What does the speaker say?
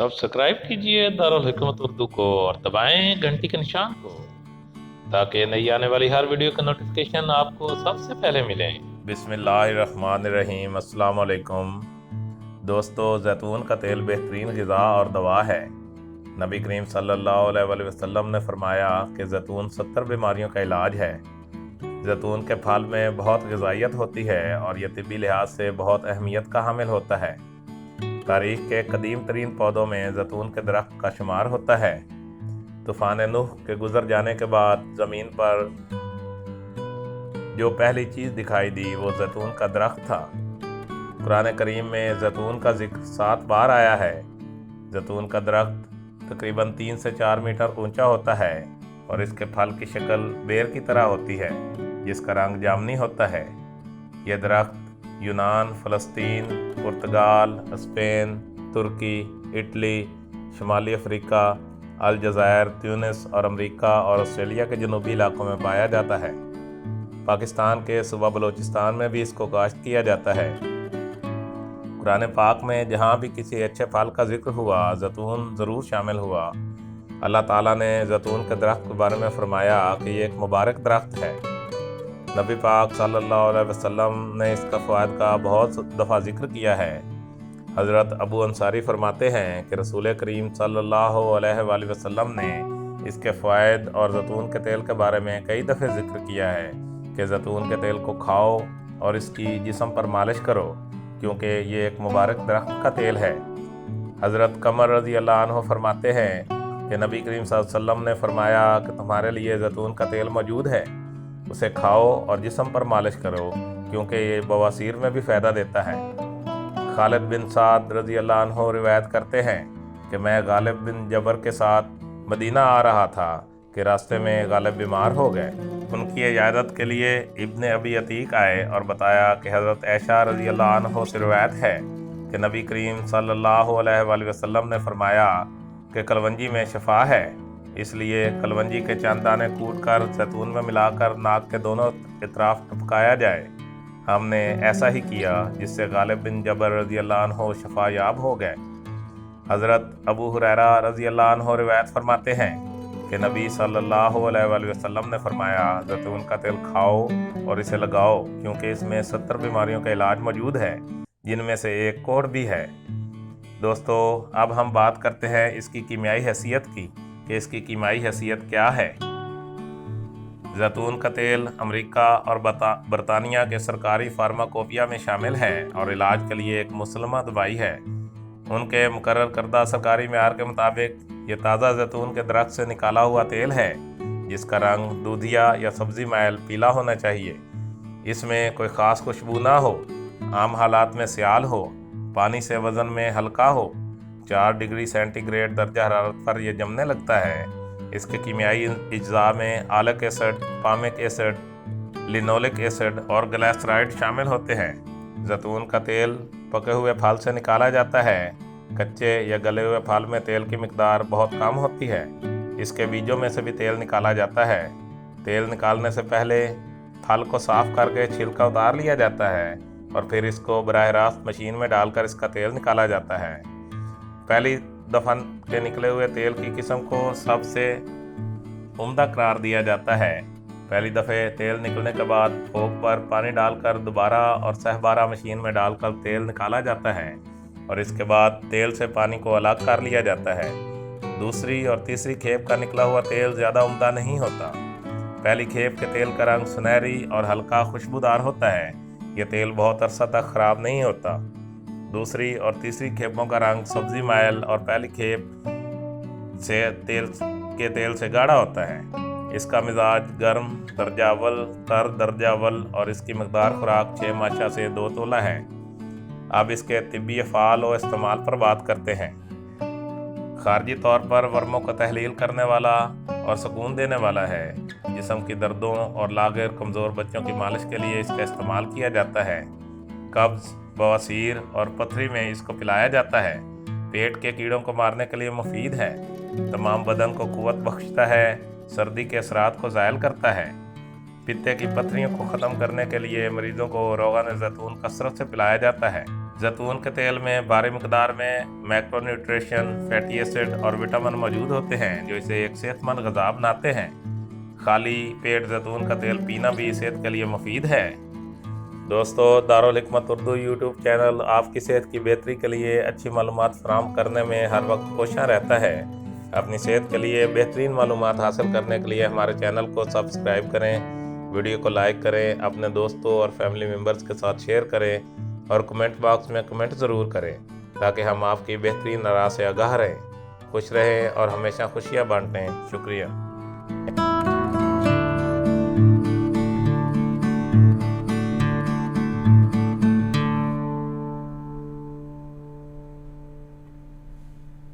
Subscribe कीजिए दारुल हिकमत उर्दू को और दबाएं घंटी के निशान को ताकि नई आने वाली हर वीडियो का नोटिफिकेशन आपको सबसे पहले मिले। बिस्मिल्लाहिर्रहमानिर्रहीम। अस्सलाम वालेकुम दोस्तों, जैतून का तेल बेहतरीन ग़िज़ा और दवा है। नबी करीम सल्लल्लाहु अलैहि वसल्लम ने फरमाया कि जैतून 70 बीमारियों का इलाज है। जैतून के फल में बहुत ग़िज़ाइयत होती है और यह तिब्बी लिहाज से बहुत अहमियत का हामिल होता है। तारीख़ के कदीम तरीन पौधों में जैतून के दरख्त का शुमार होता है। तूफ़ान नूह के गुज़र जाने के बाद ज़मीन पर जो पहली चीज़ दिखाई दी वो जैतून का दरख्त था। कुरान करीम में जैतून का जिक्र 7 बार आया है। जैतून का दरख्त तकरीबन 3 से 4 मीटर ऊंचा होता है और इसके फल की शक्ल बेर की तरह होती है जिसका रंग जामनी होता है। यह दरख्त यूनान, फ़लस्तीन, पुर्तगाल, स्पेन, तुर्की, इटली, शुमाली अफ्रीका, अलजायर, ट्यूनिस और अमेरिका और ऑस्ट्रेलिया के जनूबी इलाकों में पाया जाता है। पाकिस्तान के सूबा बलूचिस्तान में भी इसको काश्त किया जाता है। कुरान पाक में जहाँ भी किसी अच्छे फल का जिक्र हुआ जैतून ज़रूर शामिल हुआ। अल्लाह ताला ने जैतून के दरख्त के बारे में फरमाया कि ये एक मुबारक दरख्त है। नबी पाक सल्लल्लाहु अलैहि वसल्लम ने इसका फ़वाइद का बहुत दफ़ा जिक्र किया है। हज़रत अबू अंसारी फरमाते हैं कि रसूल करीम सल्लल्लाहु अलैहि वसल्लम ने इसके फ़वाइद और जैतून के तेल के बारे में कई दफ़े जिक्र किया है कि जैतून के तेल को खाओ और इसकी जिस्म पर मालिश करो क्योंकि ये एक मुबारक दरख्त का तेल है। हज़रत कमर रज़ी अल्लाह अन्हु फरमाते हैं कि नबी करीम सल्लल्लाहु अलैहि वसल्लम ने फरमाया कि तुम्हारे लिए जैतून का तेल मौजूद है, उसे खाओ और जिस्म पर मालिश करो क्योंकि ये बवासीर में भी फ़ायदा देता है। खालिद बिन साद रज़ी अल्लाह अन्हु रिवायत करते हैं कि मैं गालिब बिन जबर के साथ मदीना आ रहा था कि रास्ते में गालिब बीमार हो गए। उनकी इयादत के लिए इब्ने अबी अतीक आए और बताया कि हज़रत ऐशा रज़ी अल्लाह अन्हा से रिवायत है कि नबी करीम सल्लल्लाहु अलैहि वसल्लम ने फरमाया कि कलवंजी में शिफा है, इसलिए कलवंजी के चंद दाने कूट कर जैतून में मिलाकर नाक के दोनों इतराफ टपकाया जाए। हमने ऐसा ही किया जिससे गालिब बिन जबर रज़ी अल्लाह अन्हु शिफा याब हो गए। हज़रत अबू हुरैरा रज़ी अल्लाह अन्हु रिवायत फरमाते हैं कि नबी सल्लल्लाहु अलैहि वसल्लम ने फरमाया जैतून का तेल खाओ और इसे लगाओ क्योंकि इसमें 70 बीमारियों का इलाज मौजूद है जिनमें से एक कोढ़ भी है। दोस्तों, अब हम बात करते हैं इसकी कीमियाई हैसियत की कि इसकी कीमियाई हैसियत क्या है। जैतून का तेल अमेरिका और बरतानिया के सरकारी फार्माकोपिया में शामिल है और इलाज के लिए एक मुसल्लमा दवाई है। उनके मुकर्रर करदा सरकारी मेयार के मुताबिक ये ताज़ा जैतून के दरख्त से निकाला हुआ तेल है जिसका रंग दूधिया या सब्ज़ी मैल पीला होना चाहिए। इसमें कोई ख़ास खुशबू ना हो, आम हालात में स्याल हो, पानी से वज़न में हल्का हो, 4 डिग्री सेंटीग्रेड दर्जा हरारत पर यह जमने लगता है। इसके कीमियाई अज्जा में आलिक एसिड, पामिक एसिड, लिनोलिक एसिड और ग्लिसराइड शामिल होते हैं। जैतून का तेल पके हुए फल से निकाला जाता है। कच्चे या गले हुए फल में तेल की मिकदार बहुत कम होती है। इसके बीजों में से भी तेल निकाला जाता है। तेल निकालने से पहले फल को साफ़ करके छिलका उतार लिया जाता है और फिर इसको बराह रास्त मशीन में डालकर इसका तेल निकाला जाता है। पहली दफ़ा के निकले हुए तेल की किस्म को सबसे उम्दा करार दिया जाता है। पहली दफ़े तेल निकलने के बाद फोक पर पानी डालकर दोबारा और सहबारा मशीन में डालकर तेल निकाला जाता है और इसके बाद तेल से पानी को अलग कर लिया जाता है। दूसरी और तीसरी खेप का निकला हुआ तेल ज़्यादा उम्दा नहीं होता। पहली खेप के तेल का रंग सुनहरी और हल्का खुशबूदार होता है। यह तेल बहुत अरसा तक ख़राब नहीं होता। दूसरी और तीसरी खेपों का रंग सब्ज़ी माइल और पहली खेप से तेल से गाढ़ा होता है। इसका मिजाज गर्म दर्जा अव्वल, तर दर्जा अव्वल और इसकी मकदार खुराक 6 माशा से 2 तोला है। अब इसके तिब्बी अफ़ाल और इस्तेमाल पर बात करते हैं। खारजी तौर पर वर्मों को तहलील करने वाला और सुकून देने वाला है। जिस्म की दर्दों और लागर कमज़ोर बच्चों की मालिश के लिए इसका इस्तेमाल किया जाता है। कब्ज़, बवासीर और पथरी में इसको पिलाया जाता है। पेट के कीड़ों को मारने के लिए मुफीद है। तमाम बदन को क़ुव्वत बख्शता है। सर्दी के असरात को ज़ायल करता है। पित्ते की पथरियों को ख़त्म करने के लिए मरीज़ों को रोग़न ज़ैतून कसरत से पिलाया जाता है। जैतून के तेल में भारी मकदार में मैक्रोन्यूट्रिशन, फैटी एसिड और विटामिन मौजूद होते हैं जो इसे एक सेहतमंद ग़िज़ा बनाते हैं। खाली पेट जैतून का तेल पीना भी सेहत के लिए मुफीद है। दोस्तों, दारुल हिकमत उर्दू यूट्यूब चैनल आपकी सेहत की बेहतरी के लिए अच्छी मालूमात फराहम करने में हर वक्त कोशिश रहता है। अपनी सेहत के लिए बेहतरीन मालूमात हासिल करने के लिए हमारे चैनल को सब्सक्राइब करें, वीडियो को लाइक करें, अपने दोस्तों और फैमिली मेम्बर्स के साथ शेयर करें और कमेंट बॉक्स में कमेंट ज़रूर करें ताकि हम आपकी बेहतरीन राह से आगाह रहें। खुश रहें और हमेशा खुशियाँ बांटें। शुक्रिया।